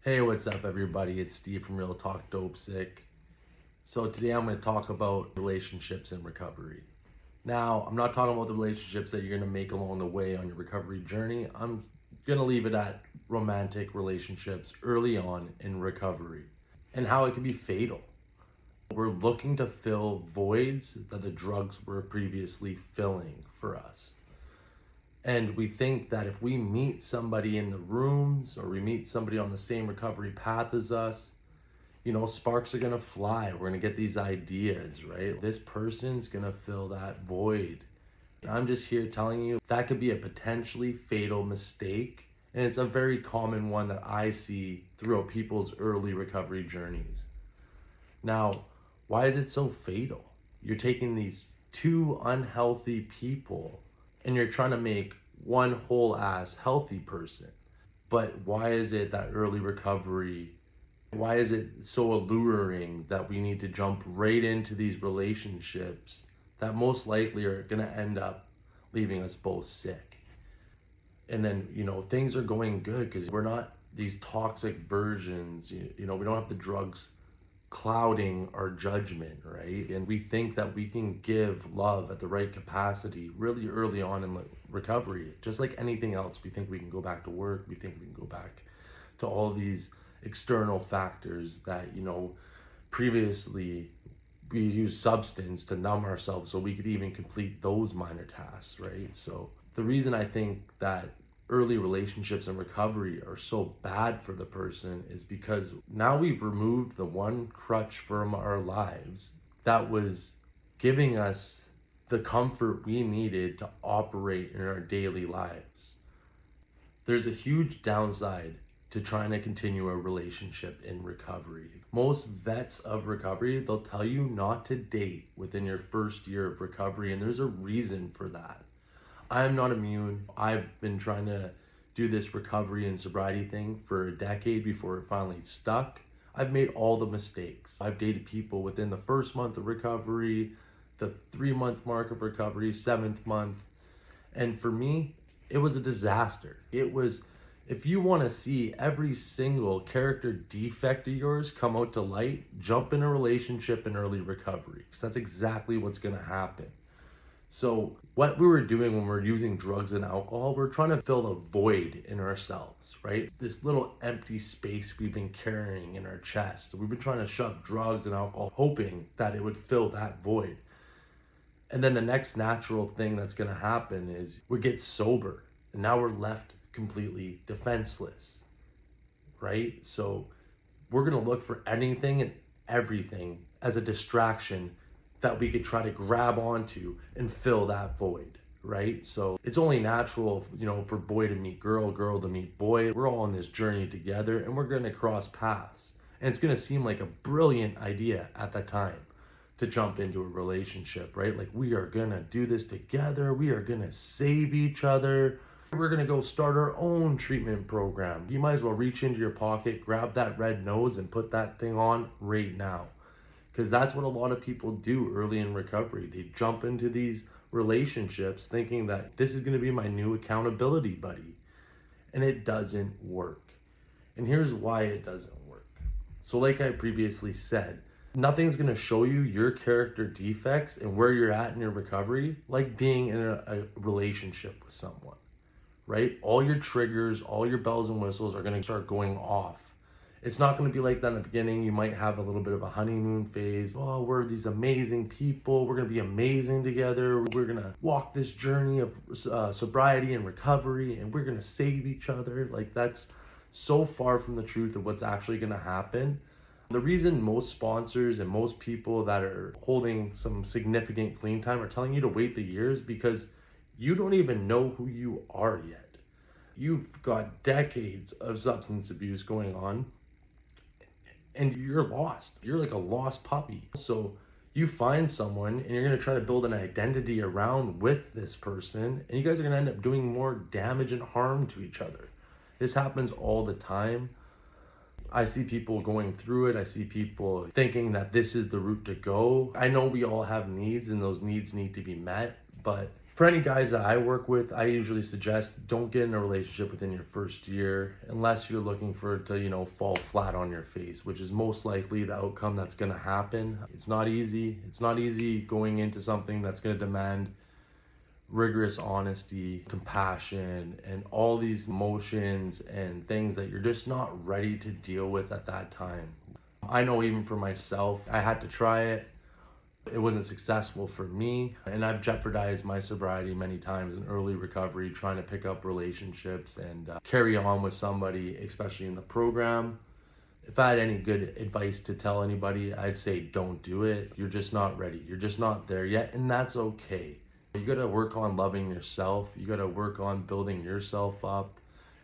Hey, what's up, everybody? It's Steve from Real Talk Dope Sick. So today I'm going to talk about relationships and recovery. Now, I'm not talking about the relationships that you're going to make along the way on your recovery journey. I'm going to leave it at romantic relationships early on in recovery and how it can be fatal. We're looking to fill voids that the drugs were previously filling for us. And we think that if we meet somebody in the rooms or we meet somebody on the same recovery path as us, sparks are gonna fly. We're gonna get these ideas, right? This person's gonna fill that void. I'm just here telling you that could be a potentially fatal mistake. And it's a very common one that I see throughout people's early recovery journeys. Now, why is it so fatal? You're taking these two unhealthy people and you're trying to make one whole ass healthy person. But why is it that early recovery, why is it so alluring that we need to jump right into these relationships that most likely are going to end up leaving us both sick? And then, things are going good because we're not these toxic versions, we don't have the drugs clouding our judgment, right? And we think that we can give love at the right capacity really early on in recovery. Just like anything else, we think we can go back to work, we think we can go back to all these external factors that, previously we used substance to numb ourselves so we could even complete those minor tasks, right? So the reason I think that early relationships and recovery are so bad for the person is because now we've removed the one crutch from our lives that was giving us the comfort we needed to operate in our daily lives. There's a huge downside to trying to continue a relationship in recovery. Most vets of recovery, they'll tell you not to date within your first year of recovery, and there's a reason for that. I'm not immune. I've been trying to do this recovery and sobriety thing for a decade before it finally stuck. I've made all the mistakes. I've dated people within the first month of recovery, the 3-month mark of recovery, 7th month. And for me, it was a disaster. If you want to see every single character defect of yours come out to light, jump in a relationship in early recovery, because that's exactly what's going to happen. So what we were doing when we're using drugs and alcohol, we're trying to fill a void in ourselves, right? This little empty space we've been carrying in our chest. We've been trying to shove drugs and alcohol, hoping that it would fill that void. And then the next natural thing that's going to happen is we get sober, and now we're left completely defenseless, right? So we're going to look for anything and everything as a distraction that we could try to grab onto and fill that void, right? So it's only natural, for boy to meet girl, girl to meet boy. We're all on this journey together and we're gonna cross paths. And it's gonna seem like a brilliant idea at the time to jump into a relationship, right? Like, we are gonna do this together. We are gonna save each other. We're gonna go start our own treatment program. You might as well reach into your pocket, grab that red nose and put that thing on right now. Because that's what a lot of people do early in recovery. They jump into these relationships thinking that this is going to be my new accountability buddy. And it doesn't work. And here's why it doesn't work. So like I previously said, nothing's going to show you your character defects and where you're at in your recovery like being in a relationship with someone, right? All your triggers, all your bells and whistles are going to start going off. It's not going to be like that in the beginning. You might have a little bit of a honeymoon phase. Oh, we're these amazing people. We're going to be amazing together. We're going to walk this journey of sobriety and recovery, and we're going to save each other. Like, that's so far from the truth of what's actually going to happen. The reason most sponsors and most people that are holding some significant clean time are telling you to wait the years because you don't even know who you are yet. You've got decades of substance abuse going on. And you're lost. You're like a lost puppy. So you find someone and you're going to try to build an identity around with this person, and you guys are going to end up doing more damage and harm to each other. This happens all the time. I see people going through it. I see people thinking that this is the route to go. I know we all have needs and those needs need to be met, but For any guys that I work with, I usually suggest don't get in a relationship within your first year unless you're looking for it to, fall flat on your face, which is most likely the outcome that's going to happen. It's not easy. It's not easy going into something that's going to demand rigorous honesty, compassion, and all these emotions and things that you're just not ready to deal with at that time. I know even for myself, I had to try it. It wasn't successful for me, and I've jeopardized my sobriety many times in early recovery, trying to pick up relationships and carry on with somebody, especially in the program. If I had any good advice to tell anybody, I'd say don't do it. You're just not ready. You're just not there yet, and that's okay. You gotta work on loving yourself. You gotta work on building yourself up,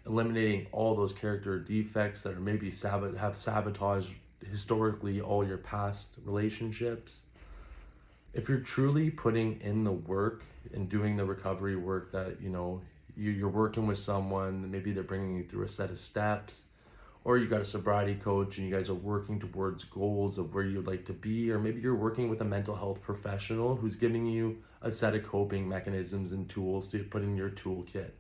eliminating all those character defects that are maybe have sabotaged historically all your past relationships. If you're truly putting in the work and doing the recovery work that, you're working with someone, maybe they're bringing you through a set of steps, or you got a sobriety coach and you guys are working towards goals of where you'd like to be, or maybe you're working with a mental health professional who's giving you a set of coping mechanisms and tools to put in your toolkit.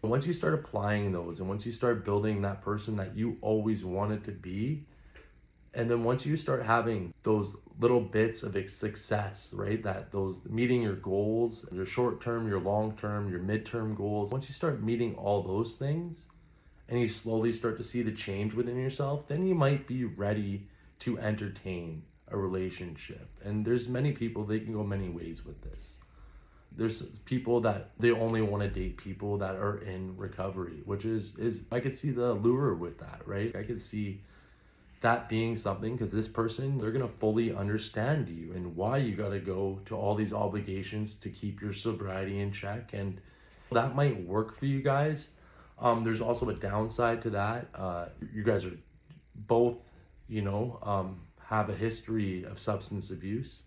Once you start applying those, and once you start building that person that you always wanted to be, and then once you start having those little bits of success, right? That those meeting your goals, your short-term, your long-term, your mid-term goals. Once you start meeting all those things and you slowly start to see the change within yourself, then you might be ready to entertain a relationship. And there's many people, they can go many ways with this. There's people that they only want to date people that are in recovery, which is I could see the lure with that, right? I could see that being something, because this person, they're going to fully understand you and why you got to go to all these obligations to keep your sobriety in check, and that might work for you guys. There's also a downside to that. You guys are both, have a history of substance abuse,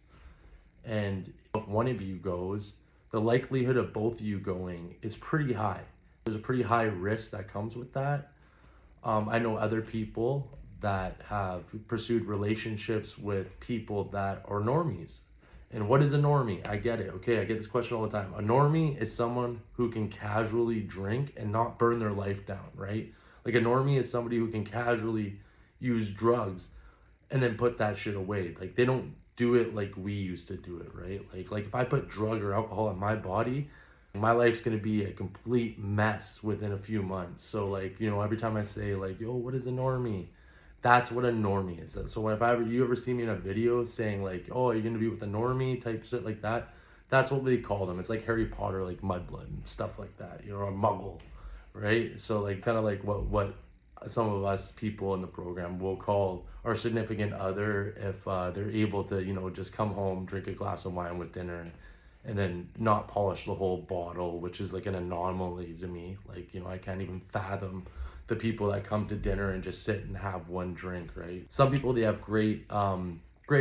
and if one of you goes, the likelihood of both of you going is pretty high. There's a pretty high risk that comes with that. I know other people that have pursued relationships with people that are normies. And what is a normie? I get it. Okay, I get this question all the time. A normie is someone who can casually drink and not burn their life down, right? Like a normie is somebody who can casually use drugs and then put that shit away. Like they don't do it like we used to do it, right? Like if I put drug or alcohol in my body, my life's gonna be a complete mess within a few months. So every time I say yo, what is a normie? That's what a normie is. So if you ever see me in a video saying oh, you're gonna be with a normie type shit like that, that's what they call them. It's like Harry Potter, like mudblood and stuff like that, a muggle, right? So kind of like what some of us people in the program will call our significant other if they're able to, just come home, drink a glass of wine with dinner and then not polish the whole bottle, which is like an anomaly to me. I can't even fathom the people that come to dinner and just sit and have one drink, right? Some people, they have great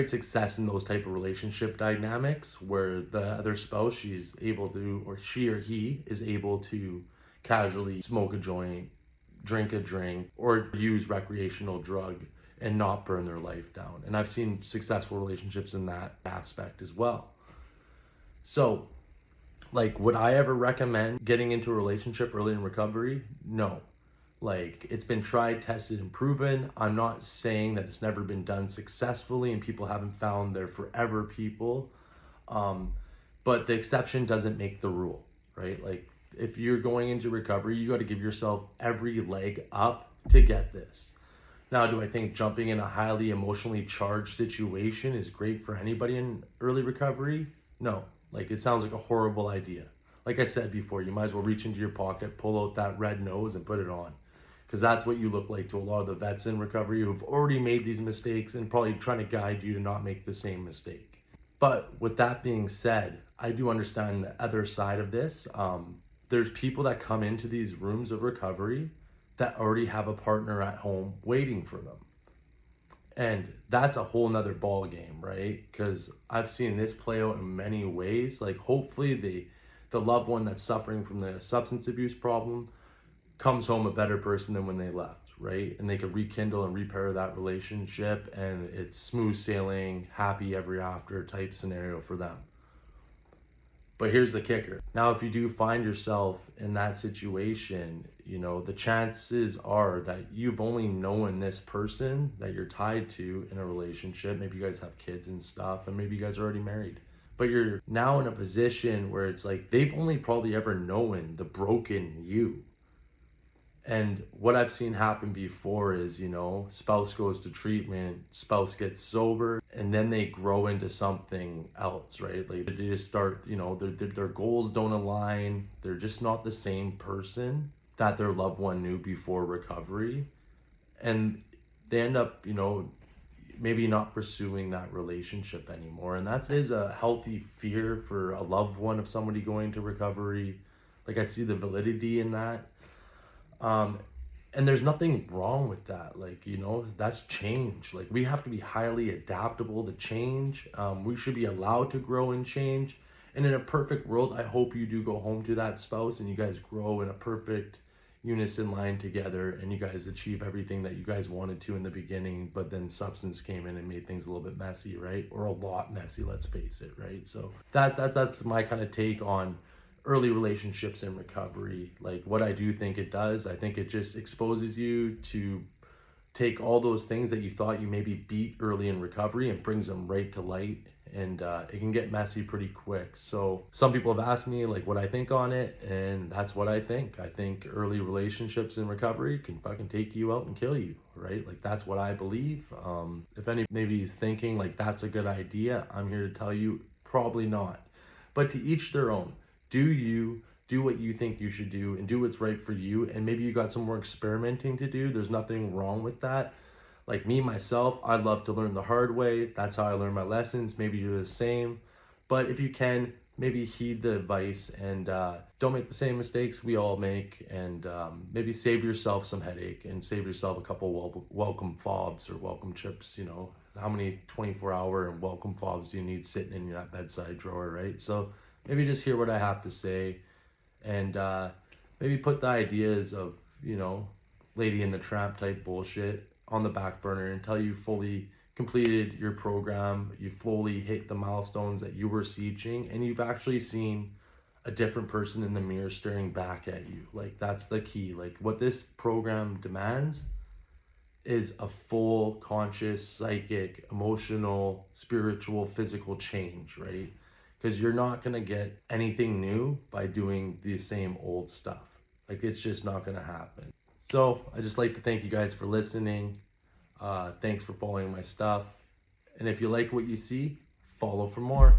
success in those type of relationship dynamics where the other spouse, she's able to, or she or he is able to casually smoke a joint, drink a drink, or use recreational drug and not burn their life down. And I've seen successful relationships in that aspect as well. So, would I ever recommend getting into a relationship early in recovery? No. It's been tried, tested, and proven. I'm not saying that it's never been done successfully and people haven't found their forever people. But the exception doesn't make the rule, right? If you're going into recovery, you got to give yourself every leg up to get this. Now, do I think jumping in a highly emotionally charged situation is great for anybody in early recovery? No. It sounds like a horrible idea. Like I said before, you might as well reach into your pocket, pull out that red nose and put it on. Because that's what you look like to a lot of the vets in recovery who've already made these mistakes and probably trying to guide you to not make the same mistake. But with that being said, I do understand the other side of this. There's people that come into these rooms of recovery that already have a partner at home waiting for them. And that's a whole nother ball game, right? Because I've seen this play out in many ways. Hopefully the loved one that's suffering from the substance abuse problem comes home a better person than when they left, right? And they could rekindle and repair that relationship, and it's smooth sailing, happy ever after type scenario for them. But here's the kicker. Now, if you do find yourself in that situation, you know, the chances are that you've only known this person that you're tied to in a relationship. Maybe you guys have kids and stuff, and maybe you guys are already married. But you're now in a position where it's like they've only probably ever known the broken you. And what I've seen happen before is, you know, spouse goes to treatment, spouse gets sober, and then they grow into something else, right? Like they just start, you know, their goals don't align. They're just not the same person that their loved one knew before recovery. And they end up, you know, maybe not pursuing that relationship anymore. And that is a healthy fear for a loved one of somebody going to recovery. Like I see the validity in that. And there's nothing wrong with that. Like, you know, that's change. Like, we have to be highly adaptable to change. We should be allowed to grow and change. And in a perfect world, I hope you do go home to that spouse and you guys grow in a perfect unison line together and you guys achieve everything that you guys wanted to in the beginning, but then substance came in and made things a little bit messy, right? Or a lot messy, let's face it, right? So that's my kind of take on early relationships in recovery. Like, what I do think it does, I think it just exposes you to take all those things that you thought you maybe beat early in recovery and brings them right to light. And it can get messy pretty quick. So some people have asked me like what I think on it, and that's what I think. I think early relationships in recovery can fucking take you out and kill you, right? Like, that's what I believe. If any maybe is thinking like that's a good idea, I'm here to tell you probably not. But to each their own. Do what you think you should do and do what's right for you. And maybe you got some more experimenting to do. There's nothing wrong with that. Like me, myself, I love to learn the hard way. That's how I learn my lessons. Maybe you're the same. But if you can, maybe heed the advice and don't make the same mistakes we all make. And maybe save yourself some headache and save yourself a couple welcome fobs or welcome chips. You know, how many 24-hour and welcome fobs do you need sitting in that bedside drawer, right? So maybe just hear what I have to say and maybe put the ideas of, you know, Lady in the Tramp type bullshit on the back burner until you fully completed your program, you fully hit the milestones that you were seeking, and you've actually seen a different person in the mirror staring back at you. Like, that's the key. Like, what this program demands is a full conscious, psychic, emotional, spiritual, physical change, right? Because you're not going to get anything new by doing the same old stuff. Like, it's just not going to happen. So I just like to thank you guys for listening. Thanks for following my stuff. And if you like what you see, follow for more.